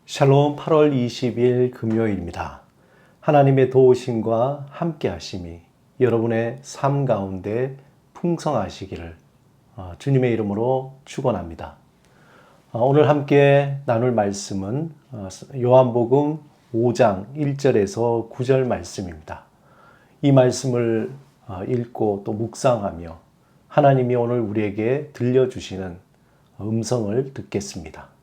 샬롬 8월 20일 금요일입니다. 하나님의 도우심과 함께 하심이 여러분의 삶 가운데 풍성하시기를 주님의 이름으로 축원합니다. 오늘 함께 나눌 말씀은 요한복음 5장 1절에서 9절 말씀입니다. 이 말씀을 읽고 또 묵상하며 하나님이 오늘 우리에게 들려주시는 음성을 듣겠습니다.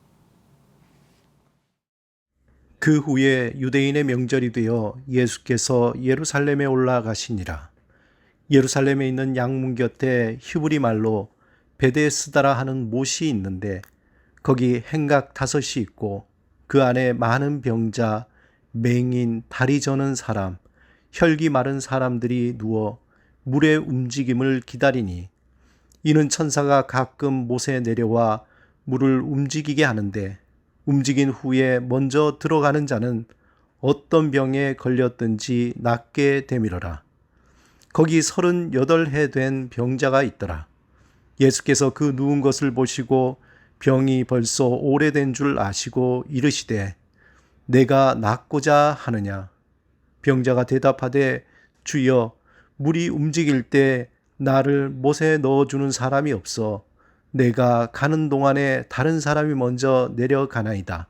그 후에 유대인의 명절이 되어 예수께서 예루살렘에 올라가시니라. 예루살렘에 있는 양문 곁에 히브리 말로 베데스다라 하는 못이 있는데 거기 행각 5이 있고 그 안에 많은 병자, 맹인, 다리 저는 사람, 혈기 마른 사람들이 누워 물의 움직임을 기다리니 이는 천사가 가끔 못에 내려와 물을 움직이게 하는데 움직인 후에 먼저 들어가는 자는 어떤 병에 걸렸든지 낫게 되밀어라. 거기 38해 된 병자가 있더라. 예수께서 그 누운 것을 보시고 병이 벌써 오래된 줄 아시고 이르시되 내가 낫고자 하느냐. 병자가 대답하되 주여 물이 움직일 때 나를 못에 넣어주는 사람이 없어 내가 가는 동안에 다른 사람이 먼저 내려가나이다.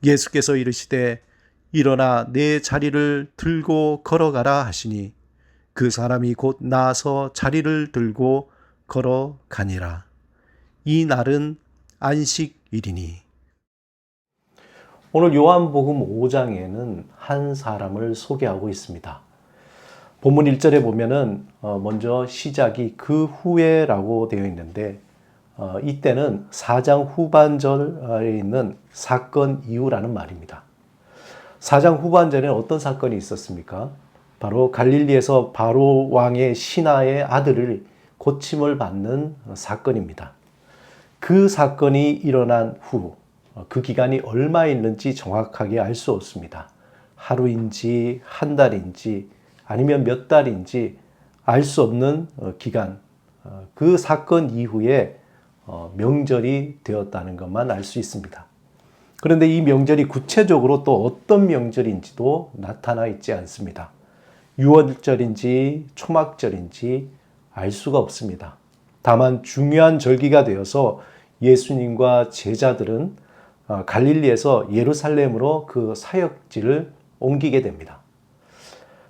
예수께서 이르시되 일어나 내 자리를 들고 걸어가라 하시니 그 사람이 곧 나아서 자리를 들고 걸어가니라. 이 날은 안식일이니. 오늘 요한복음 5장에는 한 사람을 소개하고 있습니다. 본문 1절에 보면은 먼저 시작이 그 후에라고 되어 있는데 이때는 4장 후반절에 있는 사건 이후라는 말입니다. 4장 후반절에는 어떤 사건이 있었습니까? 바로 갈릴리에서 바로 왕의 신하의 아들을 고침을 받는 사건입니다. 그 사건이 일어난 후 그 기간이 얼마 있는지 정확하게 알 수 없습니다. 하루인지 한 달인지 아니면 몇 달인지 알 수 없는 기간, 그 사건 이후에 명절이 되었다는 것만 알 수 있습니다. 그런데 이 명절이 구체적으로 또 어떤 명절인지도 나타나 있지 않습니다. 유월절인지 초막절인지 알 수가 없습니다. 다만 중요한 절기가 되어서 예수님과 제자들은 갈릴리에서 예루살렘으로 그 사역지를 옮기게 됩니다.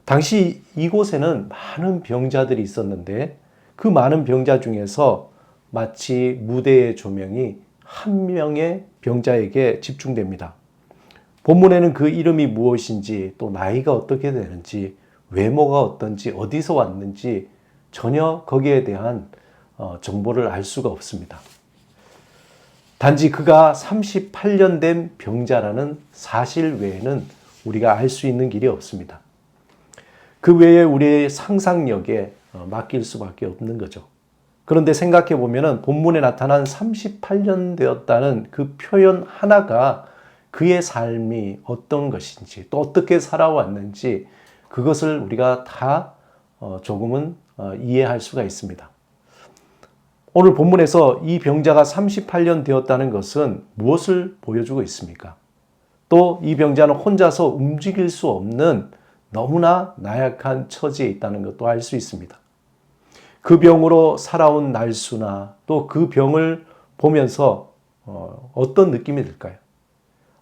당시 이곳에는 많은 병자들이 있었는데 그 많은 병자 중에서 마치 무대의 조명이 한 명의 병자에게 집중됩니다. 본문에는 그 이름이 무엇인지 또 나이가 어떻게 되는지 외모가 어떤지 어디서 왔는지 전혀 거기에 대한 정보를 알 수가 없습니다. 단지 그가 38년 된 병자라는 사실 외에는 우리가 알 수 있는 길이 없습니다. 그 외에 우리의 상상력에 맡길 수밖에 없는 거죠. 그런데 생각해 보면은 본문에 나타난 38년 되었다는 그 표현 하나가 그의 삶이 어떤 것인지 또 어떻게 살아왔는지 그것을 우리가 다 조금은 이해할 수가 있습니다. 오늘 본문에서 이 병자가 38년 되었다는 것은 무엇을 보여주고 있습니까? 또 이 병자는 혼자서 움직일 수 없는 너무나 나약한 처지에 있다는 것도 알 수 있습니다. 그 병으로 살아온 날수나 또 그 병을 보면서 어떤 느낌이 들까요?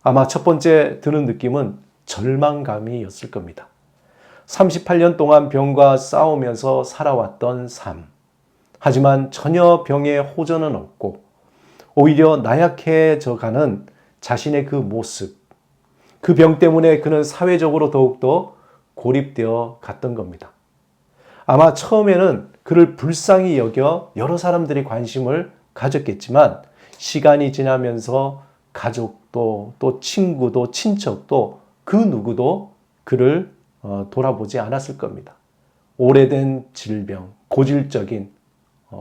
아마 첫 번째 드는 느낌은 절망감이었을 겁니다. 38년 동안 병과 싸우면서 살아왔던 삶. 하지만 전혀 병에 호전은 없고 오히려 나약해져 가는 자신의 그 모습. 그 병 때문에 그는 사회적으로 더욱더 고립되어 갔던 겁니다. 아마 처음에는 그를 불쌍히 여겨 여러 사람들이 관심을 가졌겠지만 시간이 지나면서 가족도 또 친구도 친척도 그 누구도 그를 돌아보지 않았을 겁니다. 오래된 질병, 고질적인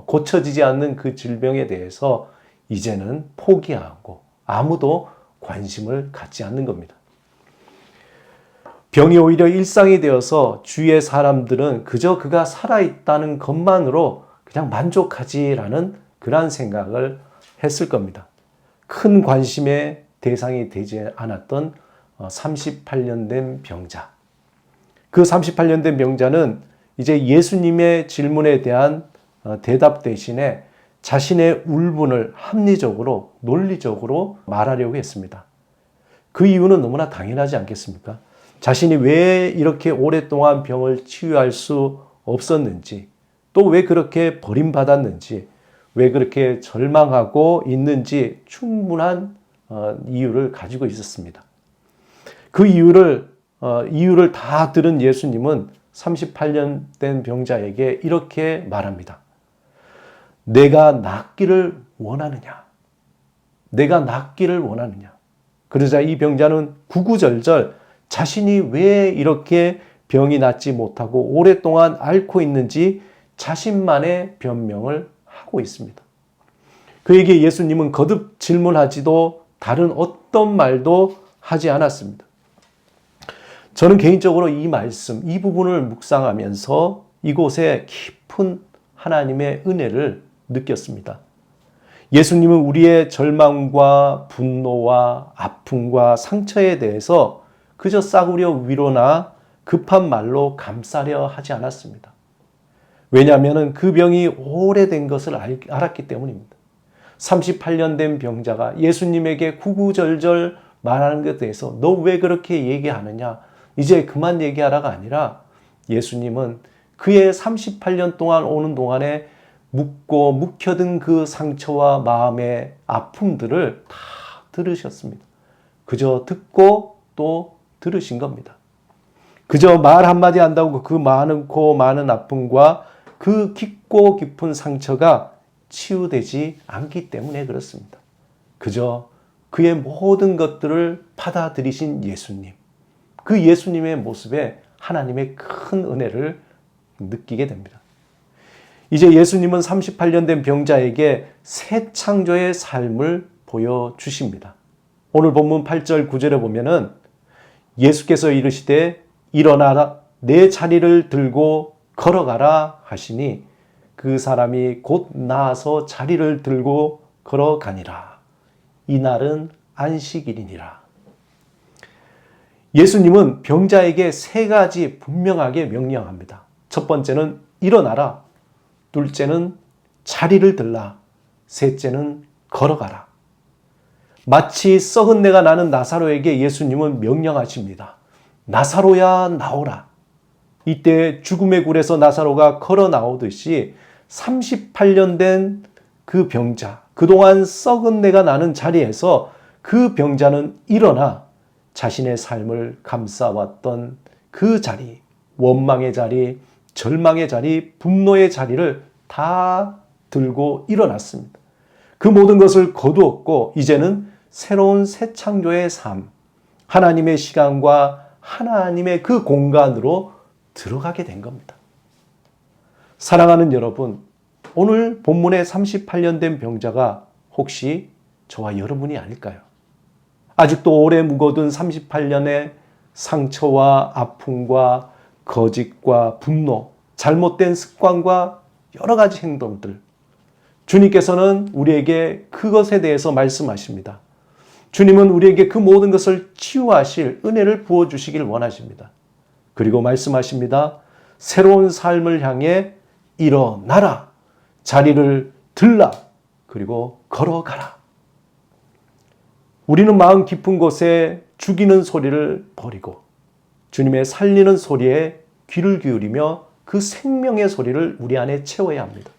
고쳐지지 않는 그 질병에 대해서 이제는 포기하고 아무도 관심을 갖지 않는 겁니다. 병이 오히려 일상이 되어서 주위의 사람들은 그저 그가 살아있다는 것만으로 그냥 만족하지라는 그러한 생각을 했을 겁니다. 큰 관심에 대상이 되지 않았던 38년 된 병자. 그 38년 된 병자는 이제 예수님의 질문에 대한 대답 대신에 자신의 울분을 합리적으로, 논리적으로 말하려고 했습니다. 그 이유는 너무나 당연하지 않겠습니까? 자신이 왜 이렇게 오랫동안 병을 치유할 수 없었는지, 또 왜 그렇게 버림받았는지, 왜 그렇게 절망하고 있는지 충분한 이유를 가지고 있었습니다. 그 이유를 다 들은 예수님은 38년 된 병자에게 이렇게 말합니다. 내가 낫기를 원하느냐? 내가 낫기를 원하느냐? 그러자 이 병자는 구구절절 자신이 왜 이렇게 병이 낫지 못하고 오랫동안 앓고 있는지 자신만의 변명을 하고 있습니다. 그에게 예수님은 거듭 질문하지도 다른 어떤 말도 하지 않았습니다. 저는 개인적으로 이 말씀, 이 부분을 묵상하면서 이곳에 깊은 하나님의 은혜를 느꼈습니다. 예수님은 우리의 절망과 분노와 아픔과 상처에 대해서 그저 싸구려 위로나 급한 말로 감싸려 하지 않았습니다. 왜냐하면 그 병이 오래된 것을 알았기 때문입니다. 38년 된 병자가 예수님에게 구구절절 말하는 것에 대해서 너 왜 그렇게 얘기하느냐? 이제 그만 얘기하라가 아니라 예수님은 그의 38년 동안 오는 동안에 묵혀둔 그 상처와 마음의 아픔들을 다 들으셨습니다. 그저 듣고 또 들으신 겁니다. 그저 말 한마디 한다고 그 많고 많은 아픔과 그 깊고 깊은 상처가 치유되지 않기 때문에 그렇습니다. 그저 그의 모든 것들을 받아들이신 예수님, 그 예수님의 모습에 하나님의 큰 은혜를 느끼게 됩니다. 이제 예수님은 38년 된 병자에게 새 창조의 삶을 보여주십니다. 오늘 본문 8절 9절에 보면은 예수께서 이르시되 일어나라 내 자리를 들고 걸어가라 하시니 그 사람이 곧 나아서 자리를 들고 걸어가니라. 이날은 안식일이니라. 예수님은 병자에게 세 가지 분명하게 명령합니다. 첫 번째는 일어나라. 둘째는 자리를 들라. 셋째는 걸어가라. 마치 썩은 내가 나는 나사로에게 예수님은 명령하십니다. 나사로야 나오라. 이때 죽음의 굴에서 나사로가 걸어 나오듯이 38년 된 그 병자, 그동안 썩은 내가 나는 자리에서 그 병자는 일어나 자신의 삶을 감싸왔던 그 자리, 원망의 자리, 절망의 자리, 분노의 자리를 다 들고 일어났습니다. 그 모든 것을 거두었고 이제는 새로운 새 창조의 삶, 하나님의 시간과 하나님의 그 공간으로 들어가게 된 겁니다. 사랑하는 여러분, 오늘 본문의 38년 된 병자가 혹시 저와 여러분이 아닐까요? 아직도 오래 묵어둔 38년의 상처와 아픔과 거짓과 분노, 잘못된 습관과 여러 가지 행동들. 주님께서는 우리에게 그것에 대해서 말씀하십니다. 주님은 우리에게 그 모든 것을 치유하실 은혜를 부어주시길 원하십니다. 그리고 말씀하십니다. 새로운 삶을 향해 일어나라. 자리를 들라. 그리고 걸어가라. 우리는 마음 깊은 곳에 죽이는 소리를 버리고 주님의 살리는 소리에 귀를 기울이며 그 생명의 소리를 우리 안에 채워야 합니다.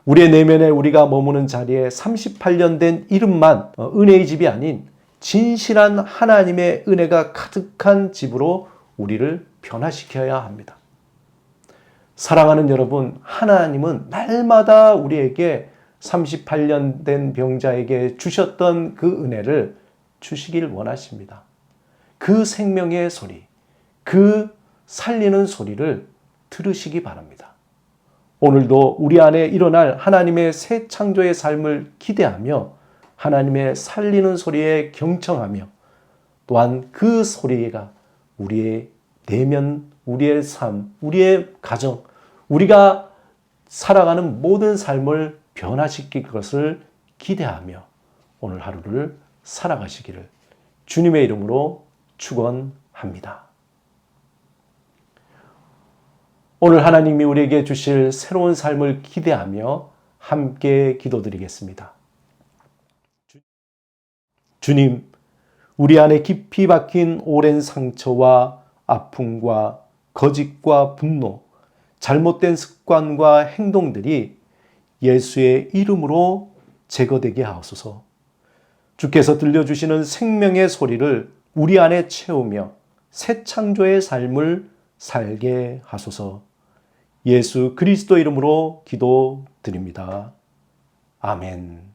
우리의 내면에 우리가 머무는 자리에 38년 된 이름만 은혜의 집이 아닌 진실한 하나님의 은혜가 가득한 집으로 우리를 변화시켜야 합니다. 사랑하는 여러분, 하나님은 날마다 우리에게 38년 된 병자에게 주셨던 그 은혜를 주시길 원하십니다. 그 생명의 소리, 그 살리는 소리를 들으시기 바랍니다. 오늘도 우리 안에 일어날 하나님의 새 창조의 삶을 기대하며 하나님의 살리는 소리에 경청하며 또한 그 소리가 우리의 내면, 우리의 삶, 우리의 가정, 우리가 살아가는 모든 삶을 변화시킬 것을 기대하며 오늘 하루를 살아가시기를 주님의 이름으로 축원합니다. 오늘 하나님이 우리에게 주실 새로운 삶을 기대하며 함께 기도드리겠습니다. 주님, 우리 안에 깊이 박힌 오랜 상처와 아픔과 거짓과 분노, 잘못된 습관과 행동들이 예수의 이름으로 제거되게 하옵소서. 주께서 들려주시는 생명의 소리를 우리 안에 채우며 새 창조의 삶을 살게 하소서. 예수 그리스도 이름으로 기도드립니다. 아멘.